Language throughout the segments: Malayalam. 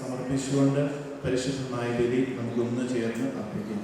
സമർപ്പിച്ചുകൊണ്ട് പരിശുദ്ധമായ ബലി നമുക്കൊന്ന് ചേർന്ന് അർപ്പിക്കാം.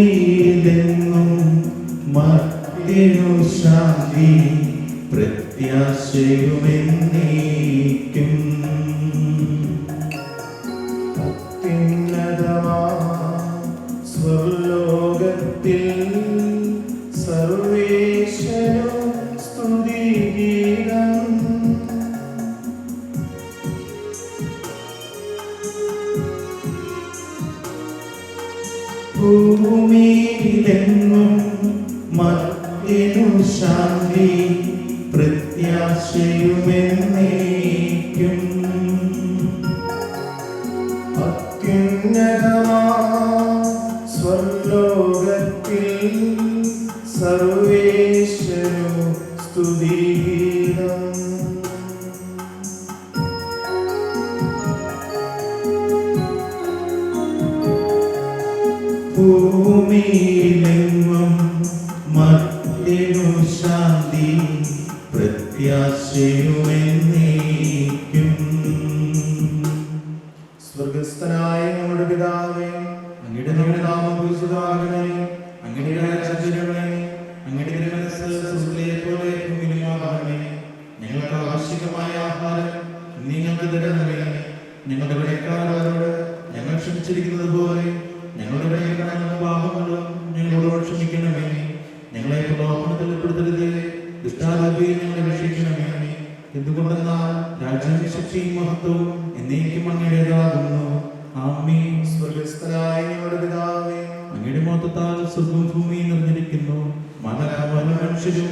ഭൂമിയിലെങ്ങും മർത്യനു ശാന്തി പ്രത്യാശയുമെന്നേക്കും. അത്യുന്നതമാ സ്വർലോകത്തിൽ സർവേശ്വരോ സ്തുതിഗീതം. ഭൂമിയിലെങ്ങും മർത്യനു ശാന്തി പ്രത്യാശയുമെന്നേക്കും. അത്യുന്നതമാ സ്വർലോകത്തിൽ സർവേശ്വരോ സ്തുതിഗീതം. ഭൂമിയിലെങ്ങും മർത്യനു ശാന്തി പ്രത്യാശയുമെന്നേക്കും. സ്വർഗസ്ഥനായ ഞങ്ങളുടെ പിതാവേ, അങ്ങയുടെ നാമം പൂജിതമാകണമേ, അങ്ങയുടെ രാജ്യം വരണമേ, അങ്ങയുടെ തിരുമനസ്സ് സ്വർഗ്ഗത്തിലെപ്പോലെ ഭൂമിയിലുമാകണമേ. ഞങ്ങൾക്ക് ആവശ്യമായ ആഹാരം നിങ്ങൾക്ക് തരണമേ. ഞങ്ങളുടെ കടക്കാരോട് ഞങ്ങൾ ക്ഷമിച്ചിരിക്കുന്നത് പോലെ ഞങ്ങളുടെ പാപങ്ങളും ഞങ്ങളോട് ക്ഷമിക്കണമേ. ഞങ്ങളെ പ്രലോഭനത്തിൽ ഉൾപ്പെടുത്തരുതേ, ദുഷ്ടാരൂപിയിൽ ഞങ്ങളെ രക്ഷിക്കണമേ. എന്തുകൊണ്ടെന്നാൽ രാജ്യവും ശക്തിയും മഹത്വവും എന്നേക്കും അങ്ങയുടേതാകുന്നു. ആമേൻ. സ്വർഗ്ഗസ്ഥനായ ഞങ്ങളുടെ പിതാവേ, അങ്ങയുടെ മഹത്വത്താൽ സ്വർഗ്ഗവും ഭൂമിയും നിറഞ്ഞിരിക്കുന്നു. മനുഷ്യരും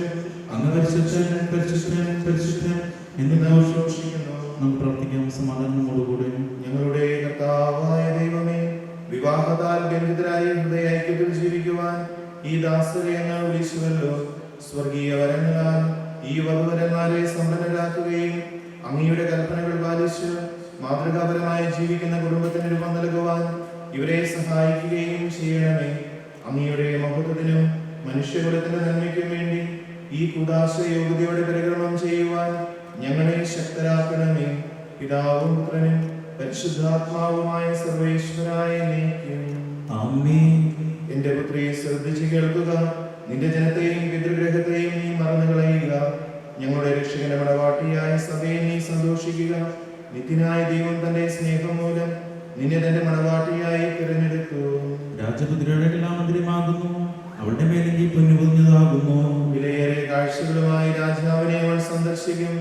അങ്ങ് പരിശുദ്ധൻ പരിശുദ്ധൻ പരിശുദ്ധൻ എന്ന് ഘോഷിക്കുന്നു. നമുക്ക് പ്രാർത്ഥിക്കാം സമാധാനത്തോടുകൂടെ. ഞങ്ങളുടെ കർത്താവായ ദൈവമേ, വിവാഹത്താൽ ബന്ധിതരായി ഹൃദയൈക്യത്തിൽ ജീവിക്കുവാൻ ഈ ദാസരെ അങ്ങ് വിളിച്ചുവല്ലോ. സ്വർഗീയ വരങ്ങളാൽ ഈ വധുവരന്മാരെ സമ്പന്നരാക്കുകയും അങ്ങയുടെ കൽപ്പനകൾ പാലിച്ച് മാതൃകാപരമായി ജീവിക്കുന്ന കുടുംബത്തിന് രൂപം നൽകുവാൻ ഇവരെ സഹായിക്കുകയും ചെയ്യണമേ. അങ്ങയുടെ മഹത്വത്തിനും മനുഷ്യകുലത്തിന്റെ നന്മയ്ക്കും വേണ്ടി ഈ കൂദാശ യോഗ്യതയോടെ പരിക്രമം ചെയ്യുവാൻ ഞങ്ങളെ ശക്തരാക്കണമേ. പിതാവും പുത്രനും പരിശുദ്ധാത്മാവുമായ സർവേശ്വരായ ആമേൻ. എന്റെ പുത്രിയെ ശ്രദ്ധിച്ച് കേൾക്കുക. നിന്റെ ജനത്തെയും പിതൃഗ്രഹത്തെയും നീ മറന്നു കളയുക. ഞങ്ങളുടെ രക്ഷകന്റെ മണവാട്ടിയായ സഭയെ നീ സന്തോഷിക്കുക. നിത്യനായ ദൈവം തന്റെ സ്നേഹം മൂലം നിന്നെ തന്റെ മണവാട്ടിയായി തിരഞ്ഞെടുത്തു. രാജപുത്രികളെല്ലാം മന്ദിരമാകുന്നു, അവളുടെ മേലെങ്കിൽ പൊന്നുപൊതിഞ്ഞതാകുന്നു. വിലയേറിയ കാഴ്ചകളുമായി രാജാവിനെ അവൾ സന്ദർശിക്കും,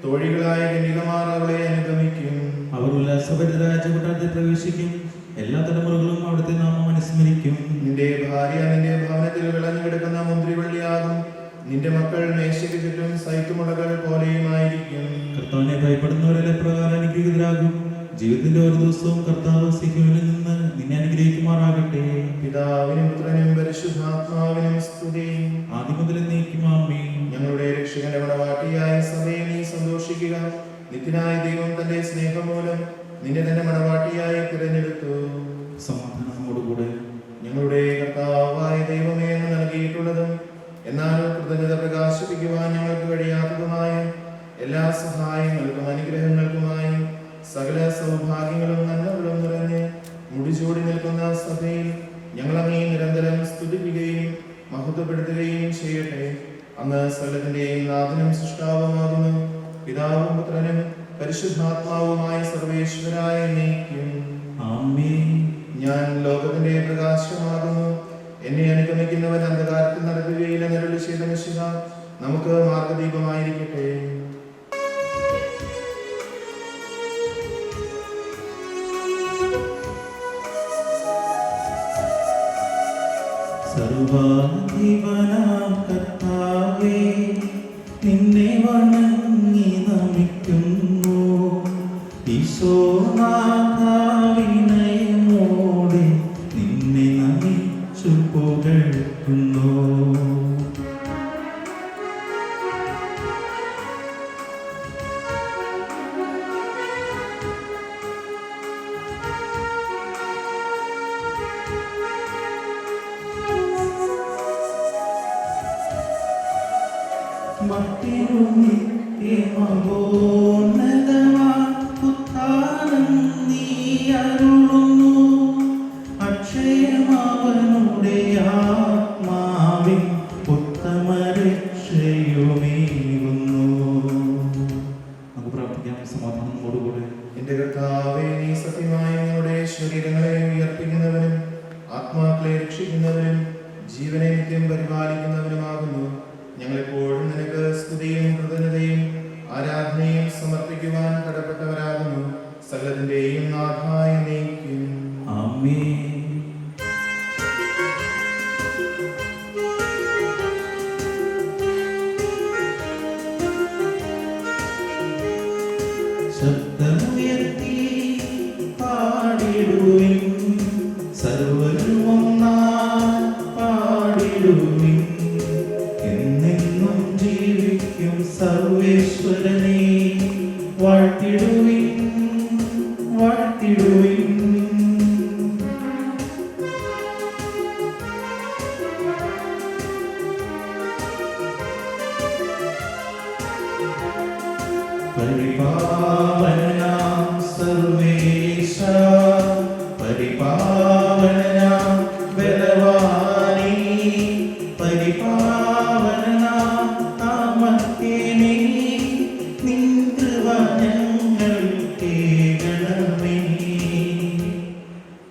തോഴികളായ കന്യകമാർ അവളെ അനുഗമിക്കും. അവർ ഉല്ലാസഭരിതരായ രാജകൊട്ടാരത്തിൽ പ്രവേശിക്കും, എല്ലാ തലമുറകളും അവിടുത്തെ നാമം അനുസ്മരിക്കും. നിന്റെ ഭാര്യ നിന്റെ ഭവനത്തിൽ വിളഞ്ഞു കിടക്കുന്ന മുന്തിരിവള്ളിയാകും, നിന്റെ മക്കൾ മേശയ്ക്ക് ചുറ്റും സൈത്തുമുളകൾ പോലെയുമായിരിക്കും. കർത്താവിനെ ഭയപ്പെടുന്നവരെല്ലാം പ്രകാരം അനുഗ്രഹീതരാകും. ജീവിതത്തിന്റെ ഓരോ ദിവസവും കർത്താവ് സിഹിയോനിൽ നിന്ന് നിന്നെ അനുഗ്രഹിക്കുമാറാകട്ടെ. പിതാവിനും പുത്രനും പരിശുദ്ധാത്മാവിനും സ്തുതി. ആദ്യം മുതൽ എന്നേക്കും ആമേൻ. ഞങ്ങളുടെ രക്ഷകന്റെ മണവാട്ടിയായ സഭയെ നീ സന്തോഷിക്കുക. നിത്യനായ ദൈവം തന്റെ സ്നേഹം മൂലം നിന്നെ തന്നെ മണവാട്ടിയായി തിരഞ്ഞെടുത്തു. സമാധാനത്തോടുകൂടെ ഞങ്ങളുടെ കർത്താവായ ദൈവമേ എന്ന് നൽകിയിട്ടുള്ളതും എന്നാൽ കൃതജ്ഞത പ്രകാശിപ്പിക്കുവാൻ ഞങ്ങൾക്ക് കഴിയാത്തതുമായ എല്ലാ സഹായങ്ങൾക്കും അനുഗ്രഹങ്ങൾക്കുമായി സകല സൗഭാഗ്യങ്ങളും നന്മകളും നിറഞ്ഞ് മുടിചൂടി നിൽക്കുന്ന സഭയിൽ ഞങ്ങൾ അങ്ങേ നിരന്തരം സ്തുതിക്കുകയും മഹത്വപ്പെടുത്തുകയും ചെയ്യട്ടെ. അങ്ങ് സകലത്തിന്റെയും നാഥനും സൃഷ്ടാവുമാകുന്നു. പിതാവും പുത്രനും പരിശുദ്ധാത്മാവുമായ സർവേശ്വരായ എന്നേക്കും ആമേൻ. ഞാൻ ലോകത്തിന്റെ പ്രകാശമാകുന്നു. എന്നെ അനുഗമിക്കുന്നവൻ അന്ധകാരത്തിൽ നടക്കുകയില്ല. നിരളി ചെയ്ത മിശിഹ നമുക്ക് മാർഗദീപമായിരിക്കട്ടെ. സർവാധിപനാം കർത്താവേ, നിന്നെ വണങ്ങി നമിക്കുന്നു. ഈശോനാഥാവിനയമോടെ നിന്നെ നമിച്ചു പുകഴ്ത്തുന്നു. അക്ഷയമവനുടെ ആത്മാവിൻ ഉത്തമരക്ഷയുമേകുന്നു. നമുക്ക് പ്രാർത്ഥിക്കാം സമാധാനത്തോടുകൂടെ. എന്റെ കർത്താവേ, നീ സത്യമായി ഞങ്ങളുടെ ശരീരങ്ങളെ ഉയർപ്പിക്കുന്നവനും ആത്മാക്കളെ രക്ഷിക്കുന്നവനും ജീവനെ നിത്യം പരിപാലിക്കുന്നവനുമാകുന്നു. ഞങ്ങളെപ്പോഴും നിനക്ക് സ്തുതിയും കൃതജ്ഞതയും ആരാധനയും സമർപ്പിക്കുവാൻ കടപ്പെട്ടവരാകുന്നു. സകലത്തിന്റെയും നാഥായ നീക്കും ആമേൻ. ശബ്ദമുയർത്തി പാടിടുവിൻ, സർവ്വരും ഒന്നായി പാടിടുവിൻ. എന്നെന്നും ജീവിക്കും സർവേശ്വരനെ വാഴ്ത്തിടുവിൻ, വാഴ്ത്തിടുവിൻ. പരിപാവനാം സർവേശ, പരിപാവനാം ബലവാനീ, പരിപാവനാം അമർത്യനേ, നിൻ കൃപ ഞങ്ങൾക്ക് കേൾക്കണമേ.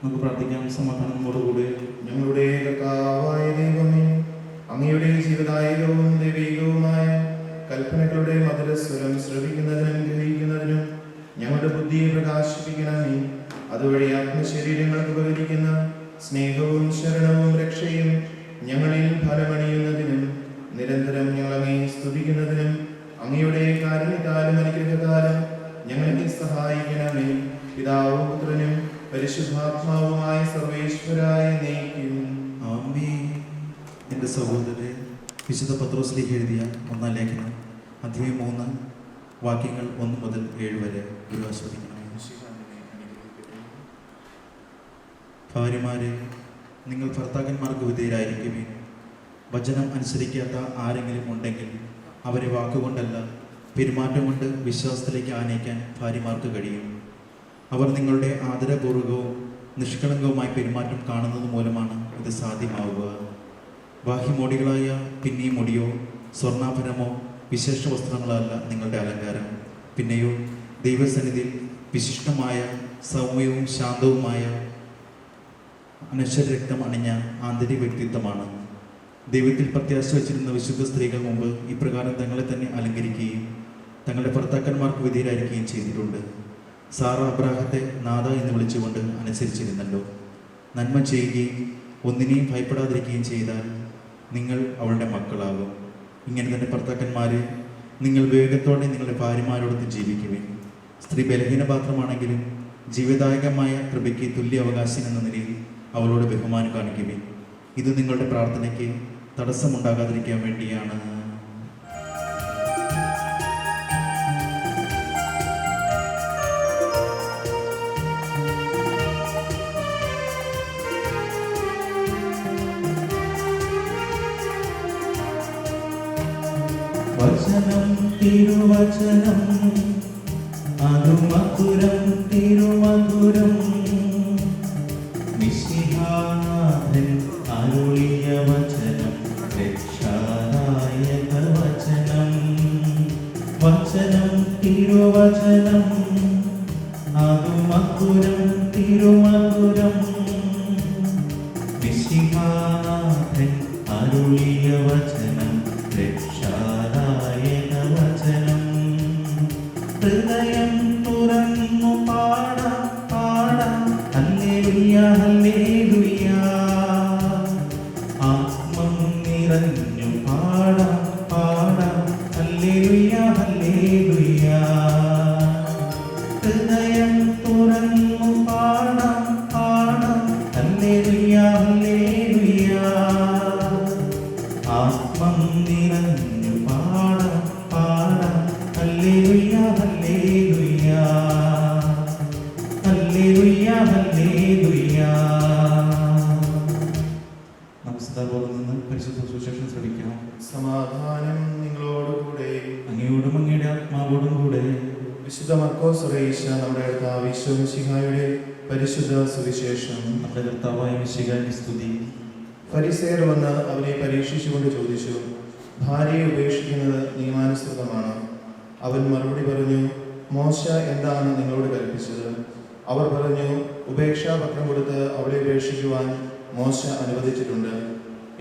നമുക്ക് പ്രാർത്ഥിക്കാം സമാധാനത്തോടുകൂടെ. ഞങ്ങളുടെ കർത്താവായ ദൈവമേ, അങ്ങയുടെ ജീവദായകവും ദൈവികവുമായ കൽപ്പനകളുടെ മധുരസ്വരം ശ്രവിക്കുന്നതിനും ഗ്രഹിക്കുന്നതിനും ഞങ്ങളുടെ ബുദ്ധിയെ പ്രകാശിപ്പിക്കണമേ. അതുവഴി ആത്മശരീരങ്ങൾക്ക് ഉപകരിക്കുന്ന സ്നേഹവും ശരണവും രക്ഷയും ഞങ്ങളിൽ ഫലമണിയുന്നതിനും നിരന്തരം ഞങ്ങൾ അങ്ങയെ സ്തുതിക്കുന്നതിനും അങ്ങയുടെ കാരുണ്യത്താലും അനുഗ്രഹത്താലും ഞങ്ങളെ സഹായിക്കണമേ. പിതാവും പുത്രനും പരിശുദ്ധാത്മാവുമായ സർവേശ്വരായ നീക്കും ആമേൻ. എൻ്റെ സഹോദരരെ, വിശുദ്ധ പത്രോസിലേക്ക് എഴുതിയ 1-ാം ലേഖനം അധ്യായം 3 വാക്യങ്ങൾ 1 മുതൽ 7 വരെ ആസ്വദിക്കണമേ. ഭാര്യമാരെ, നിങ്ങൾ ഭർത്താക്കന്മാർക്ക് വിധേയരായിരിക്കുവിൻ. വചനം അനുസരിക്കാത്ത ആരെങ്കിലും ഉണ്ടെങ്കിൽ അവരെ വാക്കുകൊണ്ടല്ല പെരുമാറ്റം കൊണ്ട് വിശ്വാസത്തിലേക്ക് ആനയിക്കാൻ ഭാര്യമാർക്ക് കഴിയും. അവർ നിങ്ങളുടെ ആദരപൂർവകവും നിഷ്കളങ്കവുമായ പെരുമാറ്റം കാണുന്നത് മൂലമാണ് ഇത് സാധ്യമാവുക. ബാഹ്യമോടികളായ പിന്നീ മുടിയോ സ്വർണ്ണാഭരണമോ വിശേഷ വസ്ത്രങ്ങളല്ല നിങ്ങളുടെ അലങ്കാരം. പിന്നെയോ ദൈവസന്നിധിയിൽ വിശിഷ്ടമായ സൗമ്യവും ശാന്തവുമായ അനശ്വരരക്തം അണിഞ്ഞ ആന്തരിക വ്യക്തിത്വമാണ്. ദൈവത്തിൽ പ്രത്യാശ വച്ചിരുന്ന വിശുദ്ധ സ്ത്രീകൾ മുമ്പ് ഇപ്രകാരം തങ്ങളെ തന്നെ അലങ്കരിക്കുകയും തങ്ങളുടെ ഭർത്താക്കന്മാർക്ക് വിധേയരായിരിക്കുകയും ചെയ്തിട്ടുണ്ട്. സാറ അബ്രാഹത്തെ നാഥ എന്ന് വിളിച്ചുകൊണ്ട് അനുസരിച്ചിരുന്നല്ലോ. നന്മ ചെയ്യുകയും ഒന്നിനെയും ഭയപ്പെടാതിരിക്കുകയും ചെയ്താൽ നിങ്ങൾ അവളുടെ മക്കളാകും. ഇങ്ങനെ തന്നെ ഭർത്താക്കന്മാരെ, നിങ്ങൾ വിവേകത്തോടെ നിങ്ങളുടെ ഭാര്യമാരോടൊത്ത് ജീവിക്കുവിൻ. സ്ത്രീ ബലഹീനപാത്രമാണെങ്കിലും ജീവദായകമായ കൃപയ്ക്ക് തുല്യ അവകാശം എന്ന നിലയിൽ അവളോട് ബഹുമാനം കാണിക്കുവിൻ. ഇത് നിങ്ങളുടെ പ്രാർത്ഥനയ്ക്ക് തടസ്സമുണ്ടാകാതിരിക്കാൻ വേണ്ടിയാണ്. വചനം തിരുവചനം അതു മധുരം തിരുമധുരം മിശിഹാനാഥൻ അരുളിയ വചനം രക്ഷാദായക വചനം. വചനം തിരുവചനം അതു മധുരം തിരുമധുരം മിശിഹാനാഥൻ അരുളിയ വചനം രക്ഷാദായക വചനം. ഹൃദയം തുറന്നു പാടാം പാടാം ഹല്ലേലൂയ ഹല്ലേലൂയ. ആത്മം നിറഞ്ഞു പാടാം പാടാം ഹല്ലേലൂയ ഹല്ലേലൂയ. ഹൃദയം തുറന്നു പാടാം പാടാം ഹല്ലേലൂയ ഹല്ലേലൂയ. ആത്മം നിറഞ്ഞു പാടാം പാടാം ഹല്ലേലൂയ ഹല്ലേലൂയ ഹല്ലേലൂയ ഹല്ലേലൂയ. നമസ്കാരത്തോടെ നിന്ന് പരിശുദ്ധ സുവിശേഷം ശ്രമിക്കാം. സമാധാനം നിങ്ങളോടുകൂടെ. അങ്ങയോടും അങ്ങയുടെ ആത്മാവോടും കൂടെ. വിശുദ്ധ മർക്കോസ് അറിയിച്ച നമ്മുടെ കർത്താവ് ഈശോ മിശിഹായുടെ പരിശുദ്ധ സുവിശേഷം. നമ്മുടെ കർത്താവായ മിശിഹായ്ക്ക് സ്തുതി. ഫരിസേയർ വന്ന് അവനെ പരീക്ഷിച്ചുകൊണ്ട് ചോദിച്ചു, ഭാര്യയെ ഉപേക്ഷിക്കുന്നത് നിയമാനുസൃതമാണ്? അവൻ മറുപടി പറഞ്ഞു, മോശ എന്താണ് നിങ്ങളോട് കൽപ്പിച്ചത്? അവർ പറഞ്ഞു, ഉപേക്ഷാപത്രം കൊടുത്ത് അവളെ ഉപേക്ഷിക്കുവാൻ മോശ അനുവദിച്ചിട്ടുണ്ട്.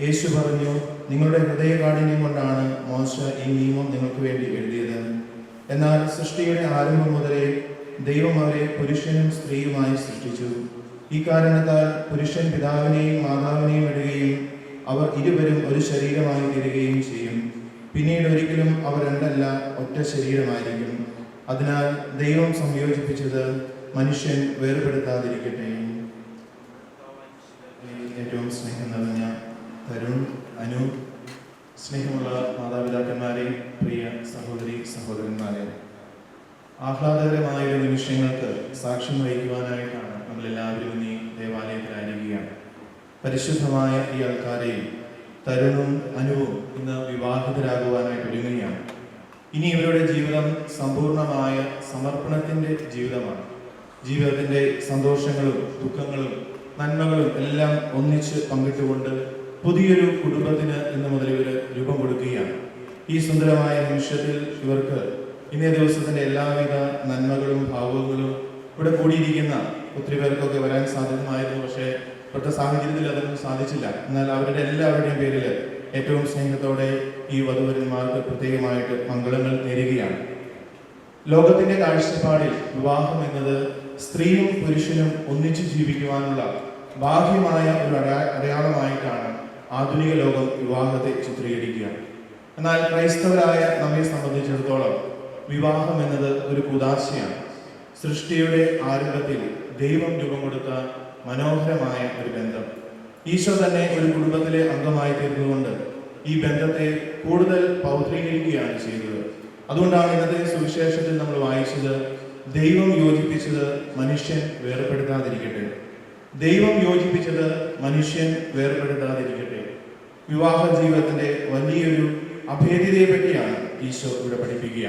യേശു പറഞ്ഞു, നിങ്ങളുടെ ഹൃദയകാഠിന്യം കൊണ്ടാണ് മോശ ഈ നിയമം നിങ്ങൾക്ക് വേണ്ടി എഴുതിയത്. എന്നാൽ സൃഷ്ടിയുടെ ആരംഭം മുതലേ ദൈവം അവരെ പുരുഷനും സ്ത്രീയുമായി സൃഷ്ടിച്ചു. ഈ കാരണത്താൽ പുരുഷൻ പിതാവിനെയും മാതാവിനെയും ഇടുകയും അവർ ഇരുവരും ഒരു ശരീരമായി തീരുകയും ചെയ്യും. പിന്നീട് ഒരിക്കലും അവർ രണ്ടല്ല, ഒറ്റ ശരീരമായിരിക്കും. അതിനാൽ ദൈവം സംയോജിപ്പിച്ചത് മനുഷ്യൻ വേർപെടുത്താതിരിക്കട്ടെ. ഏറ്റവും സ്നേഹം നിറഞ്ഞ തരുൺ, അനു, സ്നേഹമുള്ള മാതാപിതാക്കന്മാരെ, പ്രിയ സഹോദരി സഹോദരന്മാരെ, ആഹ്ലാദകരമായ നിമിഷങ്ങൾക്ക് സാക്ഷ്യം വഹിക്കുവാനായിട്ടാണ് നമ്മളെല്ലാവരും ഇന്ന് ഈ ദേവാലയത്തിലായിരിക്കുകയാണ്. പരിശുദ്ധമായ ഈ ആൾക്കാരെയും തരുണും അനുവും ഇന്ന് വിവാഹിതരാകുവാനായിട്ട് ഒരുങ്ങുകയാണ്. ഇനി ഇവരുടെ ജീവിതം സമ്പൂർണമായ സമർപ്പണത്തിൻ്റെ ജീവിതമാണ്. ജീവിതത്തിൻ്റെ സന്തോഷങ്ങളും ദുഃഖങ്ങളും നന്മകളും എല്ലാം ഒന്നിച്ച് പങ്കിട്ടുകൊണ്ട് പുതിയൊരു കുടുംബത്തിന് ഇന്ന് മുതൽ ഇവർ രൂപം കൊടുക്കുകയാണ്. ഈ സുന്ദരമായ നിമിഷത്തിൽ ഇവർക്ക് ഇന്നേ ദിവസത്തിൻ്റെ എല്ലാവിധ നന്മകളും ഭാവങ്ങളും ഇവിടെ കൂടിയിരിക്കുന്ന ഒത്തിരി പേർക്കൊക്കെ വരാൻ സാധ്യതമായിരുന്നു. പക്ഷേ ഇപ്പോഴത്തെ സാഹചര്യത്തിൽ അതൊന്നും സാധിച്ചില്ല. എന്നാൽ അവരുടെ എല്ലാവരുടെയും പേരിൽ ഏറ്റവും സ്നേഹത്തോടെ ഈ വധുവരന്മാർക്ക് പ്രത്യേകമായിട്ട് മംഗളങ്ങൾ നേരുകയാണ്. ലോകത്തിന്റെ കാഴ്ചപ്പാടിൽ വിവാഹം എന്നത് സ്ത്രീയും പുരുഷനും ഒന്നിച്ചു ജീവിക്കുവാനുള്ള ബാഹ്യമായ ഒരു അടയാളമായിട്ടാണ് ആധുനിക ലോകം വിവാഹത്തെ ചിത്രീകരിക്കുക. എന്നാൽ ക്രൈസ്തവരായ നമ്മെ സംബന്ധിച്ചിടത്തോളം വിവാഹം എന്നത് ഒരു കൂദാശയാണ്. സൃഷ്ടിയുടെ ആരംഭത്തിൽ ദൈവം രൂപം കൊടുത്ത മനോഹരമായ ഒരു ബന്ധം. ഈശോ തന്നെ ഒരു കുടുംബത്തിലെ അംഗമായി തീർന്നുകൊണ്ട് ഈ ബന്ധത്തെ കൂടുതൽ പൗത്രീകരിക്കുകയാണ് ചെയ്തത്. അതുകൊണ്ടാണ് ഇന്നത്തെ സുവിശേഷത്തിൽ നമ്മൾ വായിച്ചത്, ദൈവം യോജിപ്പിച്ചത് മനുഷ്യൻ വേർപെടുത്താതിരിക്കട്ടെ. ദൈവം യോജിപ്പിച്ചത് മനുഷ്യൻ വേർപെടുത്താതിരിക്കട്ടെ. വിവാഹ ജീവിതത്തിന്റെ വലിയൊരു അഭേദ്യതയെ പറ്റിയാണ് ഈശോ ഇവിടെ പഠിപ്പിക്കുക.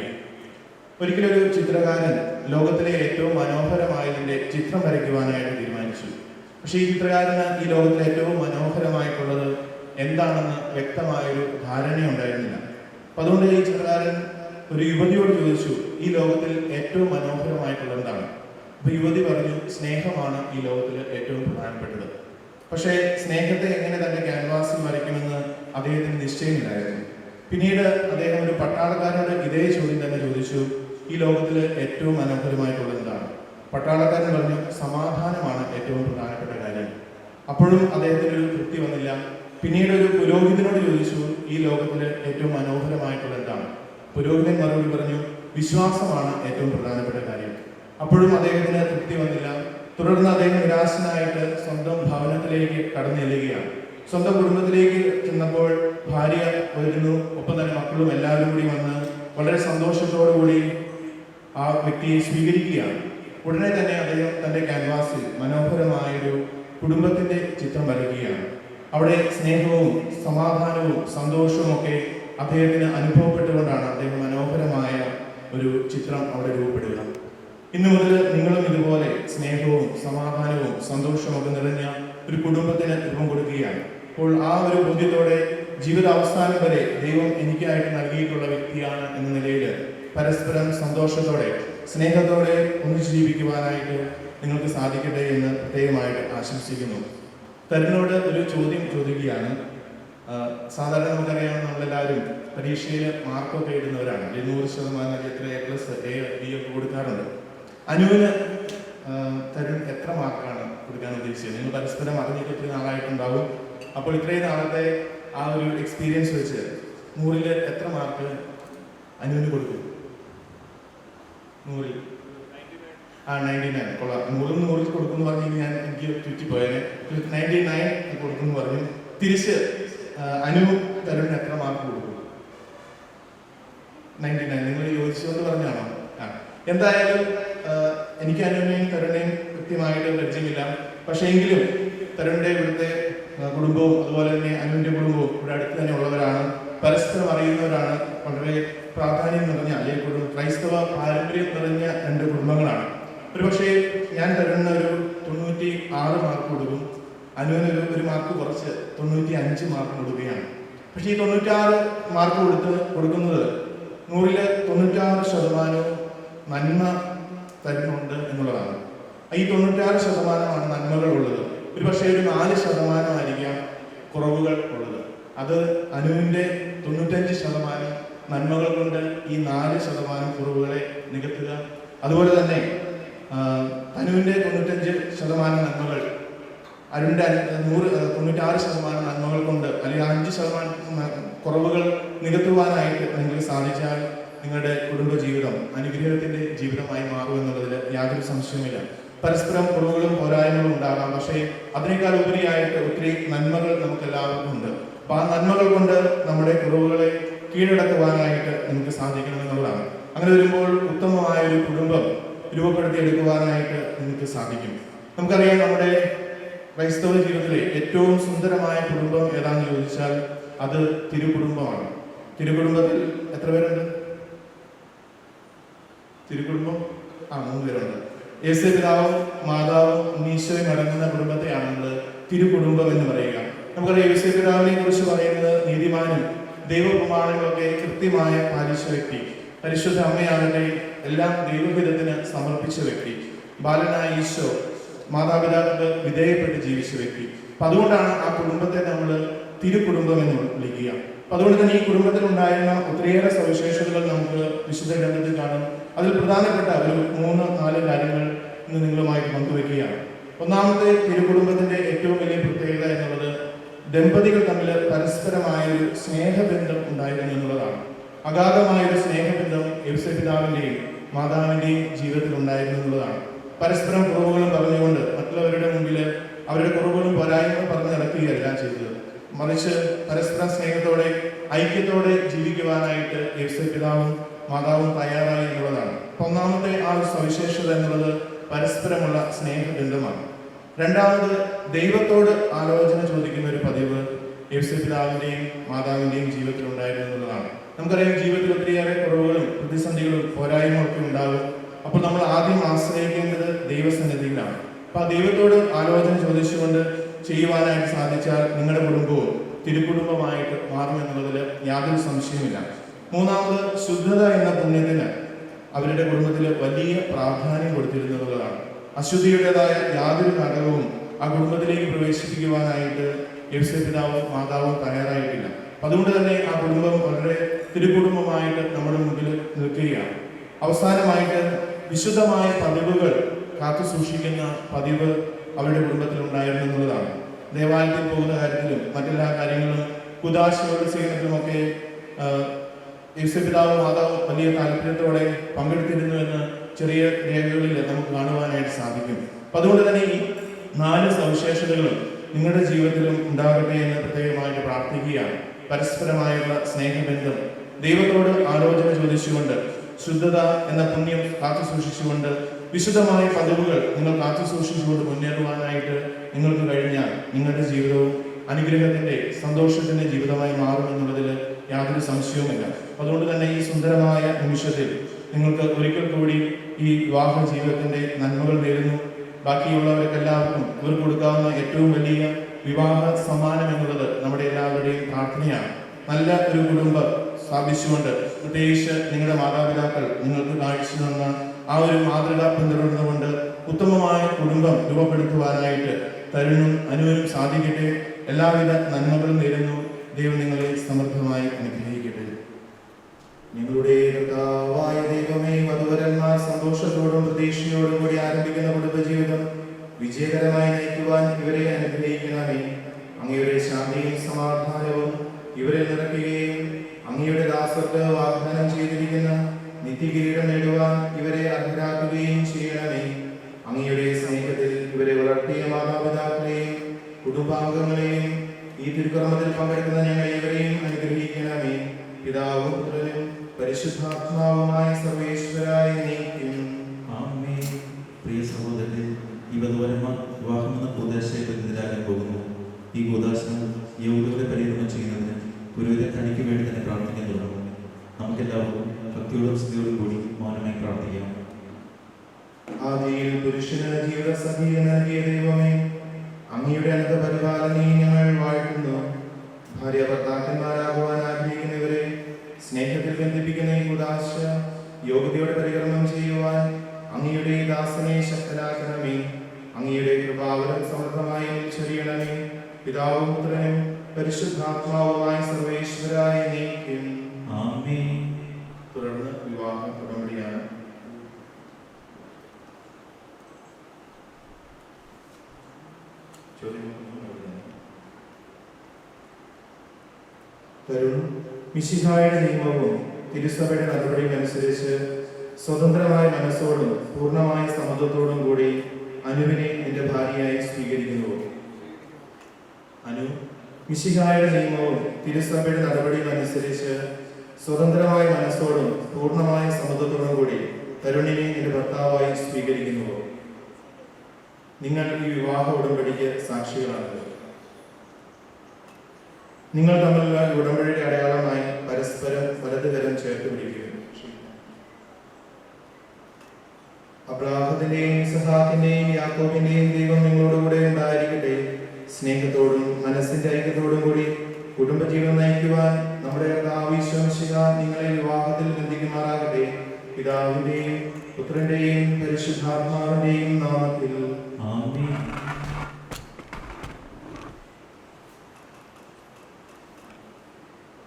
ഒരിക്കലൊരു ചിത്രകാരൻ ലോകത്തിലെ ഏറ്റവും മനോഹരമായതിൻ്റെ ചിത്രം വരയ്ക്കുവാനായിട്ട് തീരുമാനിച്ചു. പക്ഷേ ഈ ചിത്രകാരന് ഈ ലോകത്തിലെ ഏറ്റവും മനോഹരമായിട്ടുള്ളത് എന്താണെന്ന് വ്യക്തമായൊരു ധാരണയുണ്ടായിരുന്നില്ല. അപ്പം അതുകൊണ്ട് ഈ ചിത്രകാരൻ ഒരു യുവതിയോട് ചോദിച്ചു, ഈ ലോകത്തിൽ ഏറ്റവും മനോഹരമായിട്ടുള്ളത് എന്താണ്? അപ്പൊ യുവതി പറഞ്ഞു, സ്നേഹമാണ് ഈ ലോകത്തിൽ ഏറ്റവും പ്രധാനപ്പെട്ടത്. പക്ഷേ സ്നേഹത്തെ എങ്ങനെ തന്റെ ക്യാൻവാസിൽ വരയ്ക്കുമെന്ന് അദ്ദേഹത്തിന് നിശ്ചയമില്ലായിരുന്നു. പിന്നീട് അദ്ദേഹം ഒരു പട്ടാളക്കാരനോട് ഇതേ ചോദ്യം തന്നെ ചോദിച്ചു, ഈ ലോകത്തിൽ ഏറ്റവും മനോഹരമായിട്ടുള്ളത് എന്താണ്? പട്ടാളക്കാരൻ പറഞ്ഞു, സമാധാനമാണ് ഏറ്റവും പ്രധാനപ്പെട്ട കാര്യം. അപ്പോഴും അദ്ദേഹത്തിന് ഒരു തൃപ്തി വന്നില്ല. പിന്നീട് ഒരു പുരോഹിതനോട് ചോദിച്ചു, ഈ ലോകത്തിൽ ഏറ്റവും മനോഹരമായിട്ടുള്ളത് എന്താണ്? പുരോഹിതൻ മറുപടി പറഞ്ഞു, വിശ്വാസമാണ് ഏറ്റവും പ്രധാനപ്പെട്ട കാര്യം. അപ്പോഴും അദ്ദേഹത്തിന് തൃപ്തി വന്നില്ല. തുടർന്ന് അദ്ദേഹം നിരാശനായിട്ട് സ്വന്തം ഭവനത്തിലേക്ക് കടന്നു ചെല്ലുകയാണ്. സ്വന്തം കുടുംബത്തിലേക്ക് ചെന്നപ്പോൾ ഭാര്യ വരുന്നു, ഒപ്പം തന്നെ മക്കളും എല്ലാവരും കൂടി വന്ന് വളരെ സന്തോഷത്തോടു കൂടി ആ വ്യക്തിയെ സ്വീകരിക്കുകയാണ്. ഉടനെ തന്നെ അദ്ദേഹം തന്റെ ക്യാൻവാസിൽ മനോഹരമായൊരു കുടുംബത്തിന്റെ ചിത്രം വരയ്ക്കുകയാണ്. അവിടെ സ്നേഹവും സമാധാനവും സന്തോഷവും ഒക്കെ അദ്ദേഹത്തിന് അനുഭവപ്പെട്ടുകൊണ്ടാണ് അദ്ദേഹം മനോഹരമായ ഒരു ചിത്രം അവിടെ രൂപപ്പെടുക. ഇന്നു മുതൽ നിങ്ങളും ഇതുപോലെ സ്നേഹവും സമാധാനവും സന്തോഷവും ഒക്കെ നിറഞ്ഞ ഒരു കുടുംബത്തിന് രൂപം കൊടുക്കുകയാണ്. അപ്പോൾ ആ ഒരു ബോധ്യത്തോടെ ജീവിതാവസാനം വരെ ദൈവം എനിക്കായിട്ട് നൽകിയിട്ടുള്ള വ്യക്തിയാണ് എന്ന നിലയിൽ പരസ്പരം സന്തോഷത്തോടെ സ്നേഹത്തോടെ ഒന്നിച്ചു ജീവിക്കുവാനായിട്ട് നിങ്ങൾക്ക് സാധിക്കട്ടെ എന്ന് പ്രത്യേകമായിട്ട് ആശംസിക്കുന്നു. തരുണിനോട് ഒരു ചോദ്യം ചോദിക്കുകയാണ്. സാധാരണ നമുക്കറിയാം, നമ്മളെല്ലാവരും പരീക്ഷയിൽ മാർക്കൊക്കെ ഇടുന്നവരാണ്. 100% എത്ര A+, A, B ഒക്കെ കൊടുക്കാറുണ്ട്. അനുവിന് തരുൺ എത്ര മാർക്കാണ് കൊടുക്കാൻ ഉദ്ദേശിച്ചത്? നിങ്ങൾ പരസ്പരം അറിഞ്ഞിട്ട് ഒത്തിരി നാളായിട്ടുണ്ടാവും. അപ്പോൾ ഇത്രയും നാളത്തെ ആ ഒരു എക്സ്പീരിയൻസ് വെച്ച് 100-ൽ എത്ര മാർക്ക് അനുവിന് കൊടുക്കും? 100-ൽ 99. കൊള്ളാം. 100-ൽ കൊടുക്കുമെന്ന് പറഞ്ഞു ഞാൻ എനിക്ക് ചുറ്റിപ്പോയതിനെ 99 കൊടുക്കുമെന്ന് പറഞ്ഞു. തിരിച്ച് അനു തരുണിന് എത്ര മാർക്ക് കൊടുക്കും? 99. നിങ്ങൾ യോജിച്ചുകൊണ്ട് പറഞ്ഞാണോ? എന്തായാലും എനിക്ക് അനുവിനെയും തരുണിനെയും കൃത്യമായിട്ട് പരിചയമില്ല. പക്ഷേ എങ്കിലും തരുണിന്റെ ഇവിടുത്തെ കുടുംബവും അതുപോലെ തന്നെ അനുവിന്റെ കുടുംബവും ഇവിടെ അടുത്ത് തന്നെ ഉള്ളവരാണ്, പരസ്പരം അറിയുന്നവരാണ്. വളരെ പ്രാധാന്യം നിറഞ്ഞ അല്ലെങ്കിൽ ക്രൈസ്തവ പാരമ്പര്യം നിറഞ്ഞ 2 കുടുംബങ്ങളാണ്. ഒരു പക്ഷേ ഞാൻ തരുണിന് ഒരു 96 മാർക്ക് കൊടുക്കും, അനുവിന് ഒരു മാർക്ക് കുറച്ച് 95 മാർക്ക് കൊടുക്കുകയാണ്. പക്ഷേ ഈ 96 മാർക്ക് കൊടുക്കുന്നത് 100-ൽ 96% നന്മ തരുന്നുണ്ട് എന്നുള്ളതാണ്. ഈ 96% നന്മകൾ ഉള്ളത്. ഒരു പക്ഷേ ഒരു 4% കുറവുകൾ ഉള്ളത്. അത് അനുവിന്റെ 95% നന്മകൾ കൊണ്ട് ഈ 4% കുറവുകളെ നികത്തുക. അതുപോലെ തന്നെ അനുവിന്റെ 95% നന്മകൾ അനുവിന്റെ 96% നന്മകൾ കൊണ്ട് അല്ലെങ്കിൽ 5% കുറവുകൾ നികത്തുവാനായിട്ട് നിങ്ങൾക്ക് സാധിച്ചാൽ നിങ്ങളുടെ കുടുംബജീവിതം അനുഗ്രഹത്തിന്റെ ജീവിതമായി മാറും എന്നുള്ളതിൽ യാതൊരു സംശയവുമില്ല. പരസ്പരം കുറവുകളും പോരായ്മകളും ഉണ്ടാകാം, പക്ഷേ അതിനേക്കാൾ ഉപരിയായിട്ട് ഒത്തിരി നന്മകൾ നമുക്ക് എല്ലാവർക്കും ഉണ്ട്. അപ്പൊ ആ നന്മകൾ കൊണ്ട് നമ്മുടെ കുറവുകളെ കീഴടക്കുവാനായിട്ട് നിങ്ങൾക്ക് സാധിക്കണം എന്നുള്ളതാണ്. അങ്ങനെ വരുമ്പോൾ ഉത്തമമായ ഒരു കുടുംബം രൂപപ്പെടുത്തിയെടുക്കുവാനായിട്ട് നിങ്ങൾക്ക് സാധിക്കും. നമുക്കറിയാം, നമ്മുടെ ക്രൈസ്തവ ജീവിതത്തിലെ ഏറ്റവും സുന്ദരമായ കുടുംബം ഏതാണെന്ന് ചോദിച്ചാൽ അത് തിരുകുടുംബമാണ്. തിരുകുടുംബത്തിൽ എത്ര പേരുണ്ട്? തിരുകുടുംബം 3 പേരുണ്ട്. യേശുപിതാവും മാതാവും ഈശോയും അടങ്ങുന്ന കുടുംബത്തെയാണ് നമ്മൾ തിരുകുടുംബം എന്ന് പറയുക. നമുക്കറിയാം, യേശുപിതാവിനെ കുറിച്ച് പറയുന്നത് നീതിമാനും ദൈവപ്രമാണങ്ങളൊക്കെ കൃത്യമായ പാലിച്ച വ്യക്തി. പരിശുദ്ധ അമ്മയാകട്ടെ എല്ലാം ദൈവഹിതത്തിന് സമർപ്പിച്ച വ്യക്തി. ബാലനായ ഈശോ മാതാപിതാക്കൾക്ക് വിധേയപ്പെട്ട് ജീവിച്ച വ്യക്തി. അപ്പൊ അതുകൊണ്ടാണ് ആ കുടുംബത്തെ നമ്മൾ തിരുകുടുംബം എന്ന് വിളിക്കുക. അപ്പൊ അതുകൊണ്ട് തന്നെ ഈ കുടുംബത്തിൽ ഉണ്ടായിരുന്ന ഒത്തിരിയേറെ സവിശേഷതകൾ നമുക്ക് വിശുദ്ധ ഗ്രന്ഥത്തിൽ കാണും. അതിൽ പ്രധാനപ്പെട്ട ഒരു 3-4 കാര്യങ്ങൾ ഇന്ന് നിങ്ങളുമായിട്ട് പങ്കുവെക്കുകയാണ്. ഒന്നാമത്തെ, തിരുകുടുംബത്തിന്റെ ഏറ്റവും വലിയ പ്രത്യേകത എന്നുള്ളത് ദമ്പതികൾ തമ്മിൽ പരസ്പരമായൊരു സ്നേഹബന്ധം ഉണ്ടായിരുന്നു എന്നുള്ളതാണ്. അഗാധമായൊരു സ്നേഹബന്ധം യേശുപിതാവിന്റെയും മാതാവിന്റെയും ജീവിതത്തിൽ ഉണ്ടായിരുന്നു എന്നുള്ളതാണ്. പരസ്പരം കുറവുകളും പറഞ്ഞുകൊണ്ട് മറ്റുള്ളവരുടെ മുമ്പിൽ അവരുടെ കുറവുകളും പോരായ്മകളും പറഞ്ഞു നടക്കുകയല്ല ചെയ്തത്, മറിച്ച് പരസ്പരം സ്നേഹത്തോടെ ഐക്യത്തോടെ ജീവിക്കുവാനായിട്ട് യേശുപിതാവും മാതാവും തയ്യാറായി എന്നുള്ളതാണ്. ഒന്നാമത്തെ ആ ഒരു സവിശേഷത എന്നുള്ളത് പരസ്പരമുള്ള സ്നേഹബന്ധമാണ്. രണ്ടാമത്, ദൈവത്തോട് ആലോചന ചോദിക്കുന്ന ഒരു പതിവ് യേശുപിതാവിന്റെയും മാതാവിന്റെയും ജീവിതത്തിൽ ഉണ്ടായിരുന്നു എന്നുള്ളതാണ്. നമുക്കറിയാം, ജീവിതത്തിൽ ഒത്തിരിയേറെ കുറവുകളും പ്രതിസന്ധികളും പോരായ്മകളും ഒക്കെ ഉണ്ടാകും. അപ്പോൾ നമ്മൾ ആദ്യം ആശ്രയിക്കേണ്ടത് ദൈവസന്നിധിയിലാണ്. അപ്പൊ ആ ദൈവത്തോട് ആലോചന ചോദിച്ചുകൊണ്ട് ചെയ്യുവാനായിട്ട് സാധിച്ചാൽ നിങ്ങളുടെ കുടുംബവും തിരുകുടുംബമായിട്ട് മാറുമെന്നുള്ളതിൽ യാതൊരു സംശയവുമില്ല. മൂന്നാമത്, ശുദ്ധത എന്ന പുണ്യത്തിന് അവരുടെ കുടുംബത്തിൽ വലിയ പ്രാധാന്യം കൊടുത്തിരുന്നു എന്നുള്ളതാണ്. അശുദ്ധിയുടേതായ യാതൊരു ഘടകവും ആ കുടുംബത്തിലേക്ക് പ്രവേശിപ്പിക്കുവാനായിട്ട് യോസേപ്പ് പിതാവും മാതാവും തയ്യാറായിട്ടില്ല. അതുകൊണ്ട് തന്നെ ആ കുടുംബം വളരെ തിരുകുടുംബമായിട്ട് നമ്മുടെ മുമ്പിൽ നിൽക്കുകയാണ്. അവസാനമായിട്ട് വിശുദ്ധമായ പതിവുകൾ കാത്തു സൂക്ഷിക്കുന്ന പതിവ് അവരുടെ കുടുംബത്തിൽ ഉണ്ടായിരുന്നു എന്നുള്ളതാണ്. ദേവാലയത്തിൽ പോകുന്ന കാര്യത്തിലും മറ്റെല്ലാ കാര്യങ്ങളും കുദാശയോട് ചെയ്യുന്നതിലുമൊക്കെ യോസേപ്പ് പിതാവും മാതാവും വലിയ താല്പര്യത്തോടെ പങ്കെടുത്തിരുന്നു എന്ന് ചെറിയ രേഖകളിൽ നമുക്ക് കാണുവാനായിട്ട് സാധിക്കും. അപ്പം അതുകൊണ്ട് തന്നെ ഈ 4 സവിശേഷതകളും നിങ്ങളുടെ ജീവിതത്തിലും ഉണ്ടാകട്ടെ എന്ന് പ്രത്യേകമായിട്ട് പ്രാർത്ഥിക്കുകയാണ്. പരസ്പരമായുള്ള സ്നേഹബന്ധം, ദൈവത്തോട് ആലോചന ചോദിച്ചുകൊണ്ട്, ശുദ്ധത എന്ന പുണ്യം കാത്തു സൂക്ഷിച്ചുകൊണ്ട്, വിശുദ്ധമായ പതിവുകൾ നിങ്ങൾ കാത്തു സൂക്ഷിച്ചുകൊണ്ട് മുന്നേറുവാനായിട്ട് നിങ്ങൾക്ക് കഴിഞ്ഞാൽ നിങ്ങളുടെ ജീവിതവും അനുഗ്രഹത്തിന്റെ സന്തോഷത്തിന്റെ ജീവിതമായി മാറുമെന്നുള്ളതിൽ യാതൊരു സംശയവുമില്ല. അതുകൊണ്ട് തന്നെ ഈ സുന്ദരമായ നിമിഷത്തിൽ നിങ്ങൾക്ക് ഒരിക്കൽ കൂടി ഈ വിവാഹ ജീവിതത്തിന്റെ നന്മകൾ നേരുന്നു. ബാക്കിയുള്ളവർക്ക് എല്ലാവർക്കും ഇവർക്ക് കൊടുക്കാവുന്ന ഏറ്റവും വലിയ വിവാഹ സമ്മാനം എന്നുള്ളത് നമ്മുടെ എല്ലാവരുടെയും പ്രാർത്ഥനയാണ്. നല്ല ഒരു കുടുംബം സ്ഥാപിച്ചുകൊണ്ട്, പ്രത്യേകിച്ച് നിങ്ങളുടെ മാതാപിതാക്കൾ നിങ്ങൾക്ക് കാഴ്ച തന്ന ആ ഒരു മാതൃക പിന്തുടർന്നുകൊണ്ട് ഉത്തമമായ കുടുംബം രൂപപ്പെടുത്തുവാനായിട്ട് തരുണും അനുവിനും സാധിക്കട്ടെ. എല്ലാവിധ നന്മകളും നേരുന്നു. ദൈവം നിങ്ങളെ സമൃദ്ധമായി അനുഗ്രഹിക്കട്ടെ. നിങ്ങളുടെ കർത്താവായ ദൈവമേ, വധുവരന്മാർ സന്തോഷത്തോടും പ്രതീക്ഷയോടും കൂടി ആരംഭിക്കുന്ന കുടുംബജീവിതം വിജയകരമായി നയിക്കുവാൻ ഇവരെ അനുഗ്രഹിക്കണമേ. അങ്ങയുടെ ശാന്തിയും സമാധാനവും ഇവരെ നിറയ്ക്കുകയും അങ്ങയുടെ ദാസർക്ക് വാഗ്ദാനം ചെയ്തിരിക്കുന്ന നിത്യകിരീടം നേടുവാൻ ഇവരെ അർഹരാക്കുകയും ചെയ്യണമേ. അങ്ങയുടെ സ്നേഹത്തിൽ ഇവരെ വളർത്തിയ മാതാപിതാക്കളെയും കുടുംബാംഗങ്ങളെയും ഈ തിരുക്കർമ്മത്തിൽ പങ്കെടുക്കുന്ന ഞങ്ങൾ ഇവരെയും അനുഗ്രഹിക്കണമേ. പിതാവും പുത്രനും പരിശുദ്ധാത്മാവുമായ സർവേശ്വരായ നീക്കും. ആമേൻ. പ്രിയ സഹോദരരെ, ഈ വധുവരന്മാർ വിവാഹമെന്ന കൂദാശയെ ബന്ധിതരാകാൻ പോകുന്നു. ഈ കൂദാശ യഹൂദരുടെ പരികർമ്മം ചെയ്യുന്നതിന് പുരോഹിതൻ തനിക്ക് വേണ്ടി തന്നെ പ്രാർത്ഥിക്കാൻ തുടങ്ങും. നമുക്കെല്ലാവർക്കും ഭക്തിയോടും സ്തുതിയോടും കൂടി മൗനമായി പ്രാർത്ഥിക്കാം. ആദിയിൽ പുരുഷന് ജീവിതസഖിയെ നൽകിയ ദൈവമേ, അങ്ങയുടെ അനന്ത പരിപാലനയെ ഞങ്ങൾ വാഴ്ത്തുന്നു. ഭാര്യ ഭർത്താക്കന്മാരാകുവാൻ ആഗ്രഹിക്കുന്നവരെ സ്നേഹത്തിൽ ബന്ധിപ്പിക്കുന്ന ഈ കൂദാശ യോഗ്യതയോടെ പരികർമ്മം ചെയ്യുവാൻ അങ്ങയുടെ ദാസനെ ശക്തരാക്കണമേ. അങ്ങയുടെ കൃപാവരം സമൃദ്ധമായി ചൊരിയണമേ. പിതാവും പുത്രനും പരിശുദ്ധാത്മാവുമായ സർവേശ്വരായ നീക്കും. ആമേൻ. തുടർന്ന് വിവാഹ ഉടമ്പടിയാണ്. തരുൺ, മിശിഹായുടെ നിയമവും തിരുസഭയുടെ നടപടിയും അനുസരിച്ച് സ്വതന്ത്രമായ മനസ്സോടും പൂർണ്ണമായ സമ്മതത്തോടും കൂടി അനുവിനെ എന്റെ ഭാര്യയായി സ്വീകരിക്കുന്നു. അനു, മിശിഹായുടെ നിയമവും തിരുസഭയുടെ നടപടിയും അനുസരിച്ച് സ്വതന്ത്രമായ മനസ്സോടും പൂർണ്ണമായ സമ്മതത്തോടും കൂടി തരുണിനെ എന്റെ ഭർത്താവായി സ്വീകരിക്കുന്നു. നിങ്ങൾ ഈ വിവാഹ ഉടമ്പടിക്ക് സാക്ഷികളാണ്. നിങ്ങൾ തമ്മിലുള്ള ഉടമ്പടിയുടെ അടയാളമായി പരസ്പരം വലതുകരം ചേർത്ത് പിടിക്കുക. അബ്രാഹത്തിന്റെയും ഇസഹാക്കിന്റെയും യാക്കോബിന്റെയും ദൈവം നിങ്ങളോടുകൂടെ ഉണ്ടായിരിക്കട്ടെ. സ്നേഹത്തോടും മനസ്സിന്റെ ഐക്യത്തോടും കൂടി കുടുംബജീവിതം നയിക്കുവാൻ നമ്മുടെ കർത്താവ് ഈശോ മിശിഹ നിങ്ങളെ വിവാഹത്തിൽ ബന്ധിക്കുമാറാകട്ടെ. പിതാവിന്റെയും പുത്രന്റെയും പരിശുദ്ധാത്മാവിന്റെയും നാമത്തിൽ. ആമേൻ.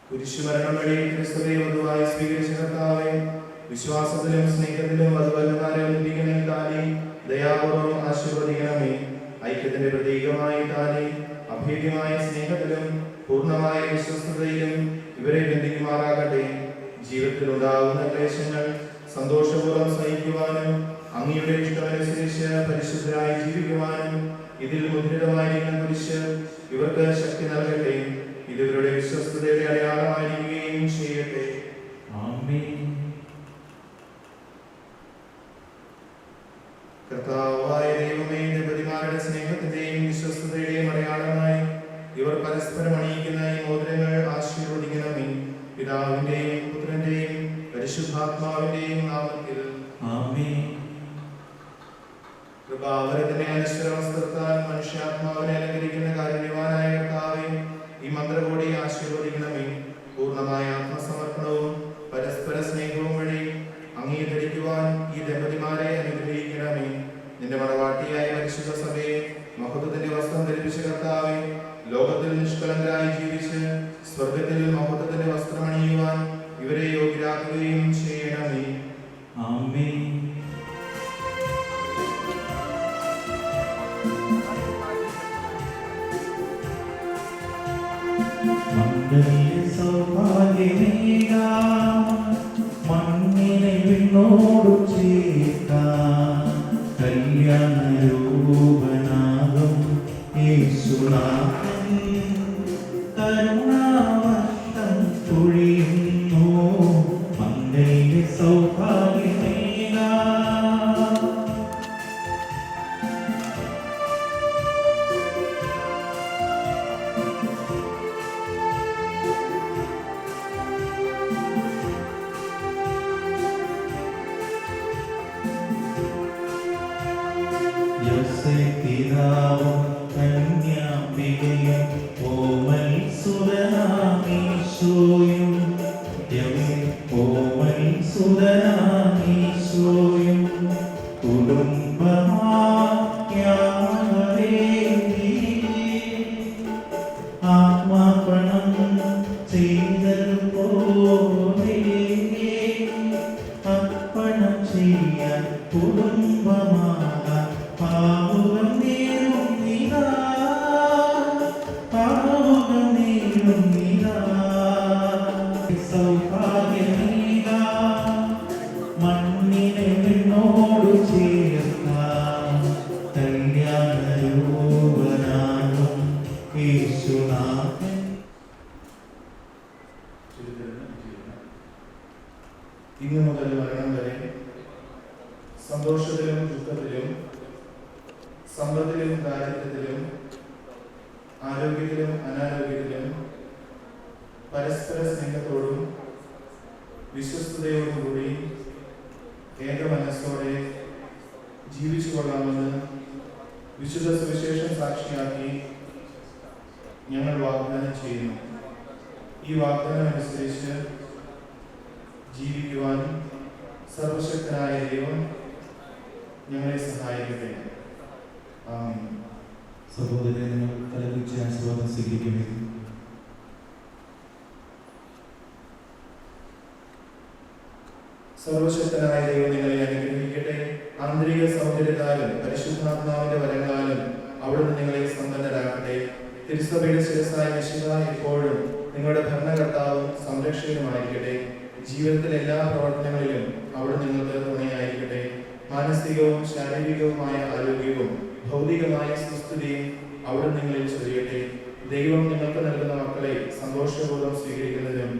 കുരിശുമരണം വഴി ക്രിസ്തുവെ വധുവായി സ്വീകരിച്ച കർത്താവേ, വിശ്വാസത്തിലും സ്നേഹത്തിലും വധുവരന്മാരെ ഒന്നിപ്പിക്കുന്ന ഈ താലി ദയാപൂർവ്വം ആശീർവദിക്കണമേ. ഐക്യത്തിന്റെ പ്രതീകമായ താലി അഭേദ്യമായ സ്നേഹത്തിലും പൂർണ്ണമായ വിശ്വസ്തതയിലും ഇവരെ ബന്ധിക്കുമാറാകട്ടെ. ജീവിതത്തിൽ ഉണ്ടാകുന്ന ക്ലേശങ്ങൾ സന്തോഷപൂർവ്വം സഹിക്കുവാനും അങ്ങയുടെ ഇഷ്ടമനുസരിച്ച് പരിശുദ്ധരായി ജീവിക്കുവാനും ഇതിൽ മുദ്രിതമായിരിക്കുന്ന കുരിശ് ഇവർക്ക് ശക്തി നൽകട്ടെ. ഇത് ഇവരുടെ വിശ്വസ്തതയുടെ അടയാളമായിരിക്കുകയും ചെയ്യട്ടെ. ആമേൻ. കർത്താവായ ദൈവമേ, ദമ്പതിമാരുടെ സ്നേഹത്തിന്റെയും വിശ്വസ്തതയുടെയും അടയാളമായി ഇവർ പരസ്പരം അണിയിക്കുന്ന ഈ മോതിരങ്ങൾ ആശീർവദിക്കണമേ. പിതാവിന്റെയും പുത്രന്റെയും പരിശുദ്ധാത്മാവിന്റെയും നാമത്തിൽ. ആമേൻ. കൃപാവരത്തിന്റെ അനശ്വരവസ്ത്രത്താൽ മനുഷ്യാത്മാവിനെ അലങ്കരിക്കുന്ന കാരുണ്യവാനായ കർത്താവേ, ഈ മന്ത്രകോടി ആശീർവദിക്കണമേ. പൂർണ്ണമായ ആത്മസമർപ്പണവും പരസ്പര സ്നേഹവും വഴി അംഗീകരിക്കുവാൻ ഈ ദമ്പതിമാരെ അനുഗ്രഹിക്കണമേ. നിന്റെ മണവാട്ടിയായ പരിശുദ്ധ സഭയെ മഹത്വത്തിന്റെ വസ്ത്രം ധരിപ്പിച്ച കർത്താവേ, ലോകത്തിൽ നിഷ്കളങ്കരായി ജീവിച്ച് സ്വർഗത്തിൽ മഹത്വത്തിന്റെ വസ്ത്രം അണിയുവാൻ ഇവരെ യോഗ്യരാക്കുകയും ചെയ്യണമേ. ആമേൻ. മംഗല്യ സൗഭാഗ്യമേക മണ്ണിനെ വിണ്ണോടു ചേർക്കാം കല്യാണരൂപനാകും യേശുനാഥൻ കരുണാവർഷം പൊഴിയുന്നു. മംഗല്യ സൗഭാഗ്യമേക യോസേപ്പിതാവും കന്യാംബികയും ഓമൽ സുതനാമീശോയും ഓമൽ സുതനാമീശോയും കുടുംബമാവരെ ആത്മാർപ്പണം ചെയ്തതുപോലെ അർപ്പണം ചെയ്യാൻ കുടുംബമാകാൻ പാവുകം നേരുന്നിതാ, പാവുകം നേരുന്നിതാ. സൗഭാഗ്യമേക മണ്ണിനെ വിണ്ണോടു ചേർക്കാം കല്യാണരൂപനാകും യേശുനാഥൻ. ഇന്നു മുതൽ മരണം വരെ സന്തോഷത്തിലും ദുഃഖത്തിലും സമ്പത്തിലും ദാരിദ്ര്യത്തിലും ആരോഗ്യത്തിലും അനാരോഗ്യത്തിലും പരസ്പര സ്നേഹത്തോടും വിശ്വസ്തയോടും കൂടി ഏക മനസ്സോടെ ജീവിച്ചു കൊള്ളാമെന്ന് വിശുദ്ധ സുവിശേഷം സാക്ഷിയാക്കി ഞങ്ങൾ വാഗ്ദാനം ചെയ്യുന്നു. ഈ വാഗ്ദാനം അനുസരിച്ച് ജീവിക്കുവാൻ സർവശക്തനായ ദൈവം ഞങ്ങളെ സഹായിക്കട്ടെ. ആമേൻ. സഹോദരനെ നിങ്ങൾ തലകുറിച്ച് ആശീർവാദം സ്വീകരിക്കുമേ. സർവശക്തനായ ദൈവം നിങ്ങളെ അനുഗ്രഹിക്കട്ടെ. ആന്തരിക സൗന്ദര്യത്താലും പരിശുദ്ധാത്മാവിന്റെ വരങ്ങളാലും അവിടുന്ന് നിങ്ങളെ സമ്പന്നരാക്കട്ടെ. തിരുസഭയുടെ ശിരസ്സായ മിശിഹ എപ്പോഴും നിങ്ങളുടെ ഭരണകർത്താവും സംരക്ഷകനുമായിരിക്കട്ടെ. ജീവിതത്തിലെ എല്ലാ പ്രവർത്തനങ്ങളിലും അവിടെ നിങ്ങൾക്ക് തുണയായിരിക്കട്ടെ. മാനസികവും ശാരീരികവുമായ ആരോഗ്യവും ഭൗതികമായ സുസ്ഥിതിയും അവിടെ നിങ്ങളിൽ ചൊരിയട്ടെ. ദൈവം നിങ്ങൾക്ക് നൽകുന്ന മക്കളെ സന്തോഷപൂർവ്വം സ്വീകരിക്കുന്നതിനും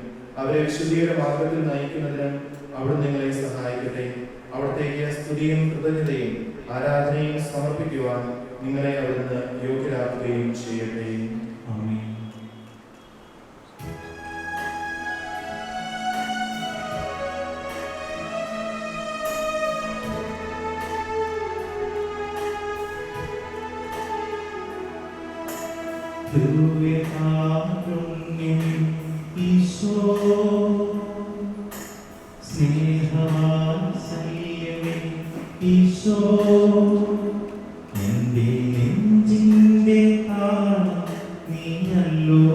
അവരെ വിശുദ്ധിയുടെ മാർഗത്തിൽ നയിക്കുന്നതിനും അവിടെ നിങ്ങളെ സഹായിക്കട്ടെ. അവിടത്തേക്ക് സ്തുതിയും കൃതജ്ഞതയും ആരാധനയും സമർപ്പിക്കുവാൻ നിങ്ങളെ അവിടുന്ന് യോഗ്യരാക്കുകയും ചെയ്യട്ടെ. ആമേൻ. ദിവ്യകാരുണ്യം ഈശോ സ്നേഹവാത്സല്യമേ ഈശോ എൻ്റെ നെഞ്ചിൻ്റെ താളം നീയല്ലോ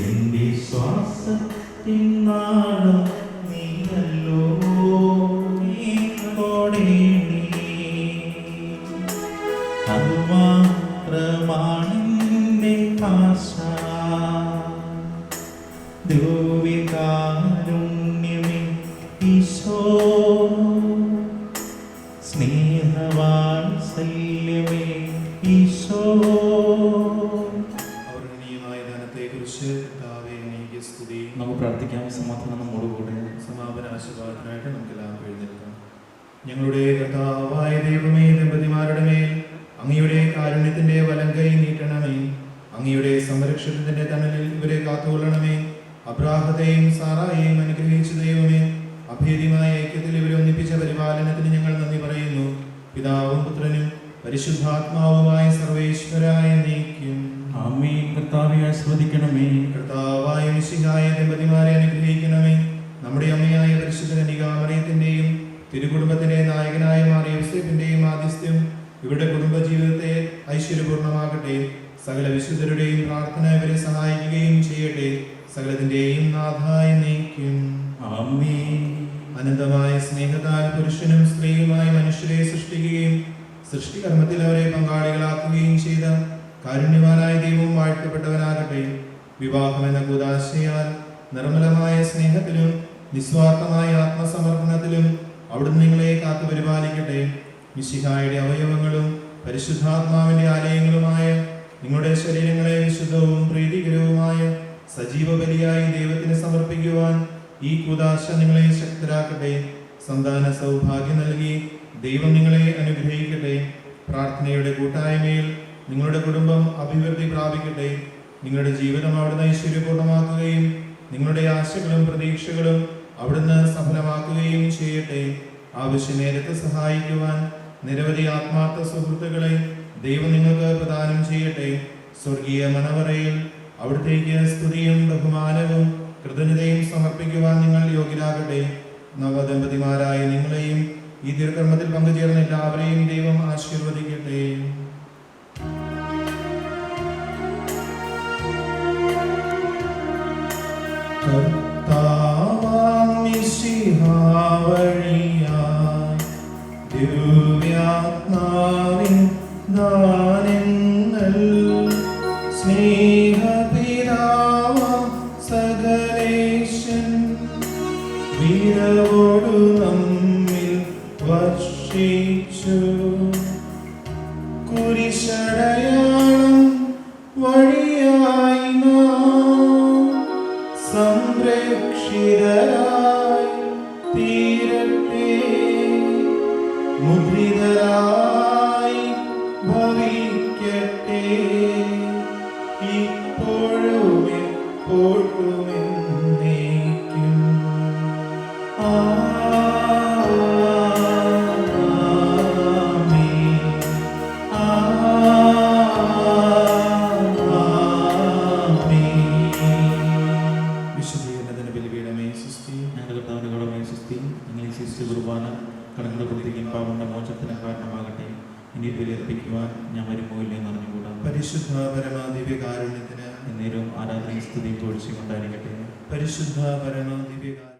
എൻ്റെ ശ്വാസത്തിൻ നാളം നീയല്ലോ നീയോടെ അതുമാത്രമാണെൻ്റെ ആശ. ദിവ്യകാരുണ്യമേ ഈശോ സ്നേഹവാത്സല്യമേ ഈശോ. അവർണ്ണീയമായ ദാനത്തെക്കുറിച്ച് കർത്താവേ അങ്ങേക്ക് സ്തുതി. നമുക്ക് പ്രാർത്ഥിക്കാം. സമാധാനം നമ്മോടുകൂടെ. സമാപന ആശീർവാദത്തിനായിട്ട് നമുക്ക് എല്ലാവർക്കും എഴുന്നേൽക്കാം. ഞങ്ങളുടെ കർത്താവായ ദൈവമേ, ദമ്പതിമാരുടെ മേൽ അങ്ങയുടെ കാരുണ്യത്തിന്റെ വലം കൈ നീട്ടണമേ. അങ്ങയുടെ സംരക്ഷണത്തിന്റെ തണലിൽ ഇവരെ കാത്തുകൊള്ളണമേ. അബ്രാഹത്തെയും സാറായെയും അനുഗ്രഹിച്ച ദൈവമേ, അഭേദ്യമായ ഐക്യത്തിൽ ഇവരെ ഒന്നിപ്പിച്ച പരിപാലനത്തിന് ഞങ്ങൾ നന്ദി പറയുന്നു. പിതാവും പുത്രനും പരിശുദ്ധാത്മാവുമായ സർവേശ്വരായ നീക്കും. ആമേൻ. കർത്താവെ ആസ്വദിക്കണമേ. കർത്താവായ മിശിഹായ ദമ്പതിമാരെ അനുഗ്രഹിക്കണമേ. നമ്മുടെ അമ്മയായ പരിശുദ്ധ കന്യകാമറിയത്തിന്റെയും തിരുകുടുംബത്തിന്റെ നായകനായ മാർ യോസേഫിന്റെയും മാധ്യസ്ഥ്യം ഇവരുടെ കുടുംബജീവിതത്തെ ഐശ്വര്യപൂർണ്ണമാകട്ടെ. സകല വിശുദ്ധരുടെയും പ്രാർത്ഥന ഇവരെ സഹായിക്കുകയും ചെയ്യട്ടെ. സകലത്തിന്റെയും നാഥായ നീക്കും. ആമേൻ. അനന്തമായ സ്നേഹത്താൽ പുരുഷനും സ്ത്രീയുമായി മനുഷ്യരെ സൃഷ്ടിക്കുകയും സൃഷ്ടികർമ്മത്തിൽ അവരെ പങ്കാളികളാക്കുകയും ചെയ്ത കാരുണ്യവാനായ ദൈവം വാഴ്ത്തപ്പെട്ടവനാകട്ടെ. വിവാഹം എന്ന കൂദാശയാൽ നിർമ്മലമായ സ്നേഹത്തിലും നിസ്വാർത്ഥമായ ആത്മസമർപ്പണത്തിലും അവിടുന്ന് നിങ്ങളെ കാത്തു പരിപാലിക്കട്ടെ. മിശിഹായുടെ അവയവങ്ങളും പരിശുദ്ധാത്മാവിന്റെ ആലയങ്ങളുമായ നിങ്ങളുടെ ശരീരങ്ങളെ വിശുദ്ധവും പ്രീതികരവുമായ സജീവ ബലിയായി ദൈവത്തിന് സമർപ്പിക്കുവാൻ ഈ കൂദാശ നിങ്ങളെ ശക്തരാക്കട്ടെ. സന്താന സൗഭാഗ്യം നൽകി ദൈവം നിങ്ങളെ അനുഗ്രഹിക്കട്ടെ. പ്രാർത്ഥനയുടെ കൂട്ടായ്മയിൽ നിങ്ങളുടെ കുടുംബം അഭിവൃദ്ധി പ്രാപിക്കട്ടെ. നിങ്ങളുടെ ജീവിതം അവിടുന്ന് ഐശ്വര്യപൂർണ്ണമാക്കുകയും നിങ്ങളുടെ ആശകളും പ്രതീക്ഷകളും അവിടുന്ന് സഫലമാക്കുകയും ചെയ്യട്ടെ. ആവശ്യ നേരത്തെ സഹായിക്കുവാൻ നിരവധി ആത്മാർത്ഥ സുഹൃത്തുക്കളെ ദൈവം നിങ്ങൾക്ക് പ്രദാനം ചെയ്യട്ടെ. സ്വർഗീയ മണവറയിൽ അവിടുത്തേക്ക് സ്തുതിയും ബഹുമാനവും കൃതജ്ഞതയും സമർപ്പിക്കുവാൻ നിങ്ങൾ യോഗ്യരാകട്ടെ. നവദമ്പതിമാരായ നിങ്ങളെയും ഈ തിരുക്കർമ്മത്തിൽ പങ്കുചേർന്ന എല്ലാവരെയും ദൈവം ആശീർവദിക്കട്ടെ. കർത്താവാം മിശിഹാ വഴിയായി ദിവ്യാത്മാവിൻ ദാനങ്ങൾ സ്നേഹപിതാവാം സകലേശൻ വീരവോടു നമ്മിൽ വർഷിച്ചു. കുരിശടയാളം വഴിയായി നാം സംരക്ഷിതരായി തീരട്ടെ. മുദ്രിതരായി ഭവിക്കട്ടെ. ഇപ്പോഴും എപ്പോഴും എന്നേക്കും. ആമേൻ. ആമേൻ. വിശുദ്ധീകരണത്തിന്റെ ബലിപീഠമേ സുസ്തി. ഞങ്ങളുടെ കർത്താവിന്റെ കടമേ സുസ്തി. നിങ്ങൾ ഈ ശിശു കുർബാന കടങ്ങളുടെ പ്രത്യേകം പാവങ്ങളുടെ മോചനത്തിന് കാരണമാകട്ടെ. ഇനി ബലിയർപ്പിക്കുവാൻ ഞാൻ വരുമോ ഇല്ലെന്ന് അറിഞ്ഞുകൂടാ. പരിശുദ്ധ പരമ ദിവ്യകാരുണ്യത്തിന് എന്നേരവും ആരാധനയും സ്തുതിയും തോഴ്ചയും ഉണ്ടായിരിക്കട്ടെ. പരിശുദ്ധ പരമ ദിവ്യകാരുണ്യ